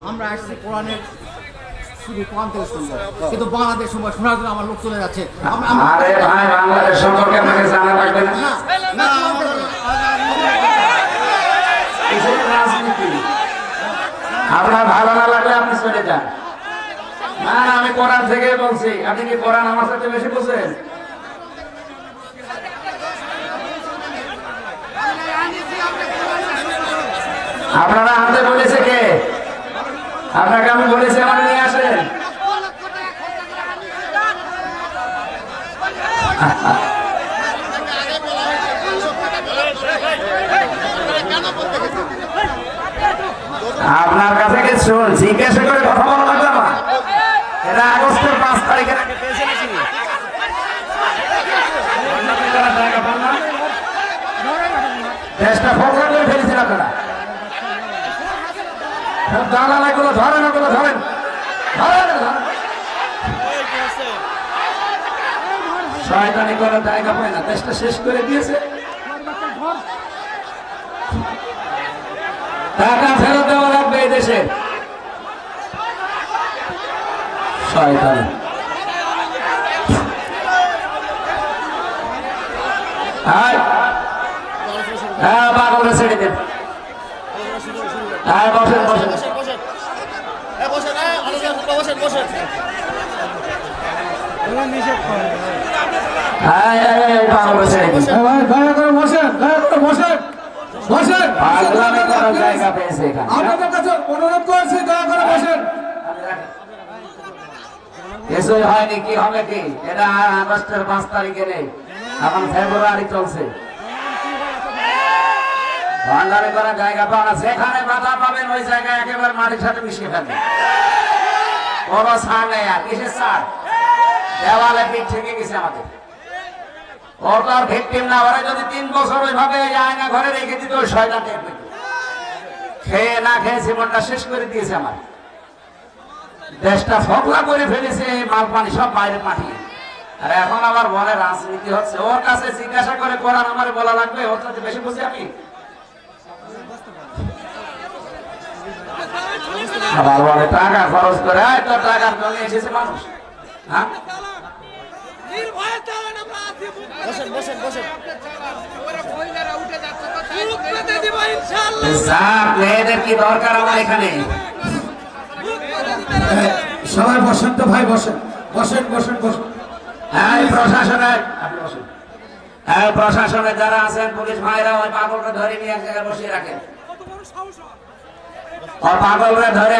আমরা আসছি কোরআনের শুধু কোরআন থেকে শুনবো, কিন্তু বাংলাদেশ সময় শোনার জন্য আমার লোক চলে যাচ্ছে। আরে ভাই, বাংলাদেশ সম্পর্কে আপনাকে জানা লাগবে না। আপনার ভালো না লাগলে আপনি চলে যান। না, আমি কোরআন থেকে বলছি। আপনি কি কোরআন আমার সাথে বেশি বুঝেন? আপনারা আনতে বলেছে কে? আপনাকে আমি বলেছি আমার নিয়ে আসেন। আপনার কাছে কিছু জিজ্ঞাসা করে কথা বলা লাগবে আমার। এটা আগস্টের 5 তারিখের আগে পেয়েছে নাকি? দেশটা ফোকলা করে ফেলেছেন আপনারা। দালালাগুলো ধরেন, ওগুলো ধরেন, শয়তানি করার জায়গা পায় না। দেশটা শেষ করে দিয়েছে। টাকা ফেরত দেওয়া লাগবে এই দেশে। শয়তানি হ্যাঁ, পাগলরা ছেড়ে দেন। হ্যাঁ, বসেন বসেন। কিছুই হয়নি, কি হবে কি? এটা আগস্টের 5 তারিখে নেই, এখন ফেব্রুয়ারি চলছে। ভান্ডারে করার জায়গা পাও না। যেখানে বাধা পাবেন ওই জায়গায় একেবারে মাটির সাথে মিশিয়ে ফেলবেন। কোনো ছাড় নেই। আর কিসের ছাড়? দেওয়ালে পিঠ ঠেকে গেছে আমাদের। ওর তো আর ভিকটিম না। ওরা যদি 3 বছর ওইভাবে আয়না ঘরে রেখে দিত, ওই শয়তান টের পেত। খেয়ে না খেয়ে জীবনটা শেষ করে দিয়েছে আমার। দেশটা ফকলা করে ফেলেছে, মাল পানি সব বাইরে পাঠিয়ে। আর এখন আবার বলে রাজনীতি হচ্ছে। ওর কাছে জিজ্ঞাসা করে কোরআন আমার বলা লাগবে? ওর সাথে বেশি বুঝি আমি। আবার বলে টাকা খরচ করে। তো টাকার জন্য এসেছে মানুষ। হ্যাঁ, মেয়েদের কি দরকার আমার এখানে? সবাই বসেন তো ভাই, বসেন বসেন বসেন বসেন। হ্যাঁ, প্রশাসনে যারা আছেন, পুলিশ ভাইরা, ওই পাগলকে ধরে নিয়ে এক জায়গায় বসিয়ে রাখেন। পাগলরা ধরে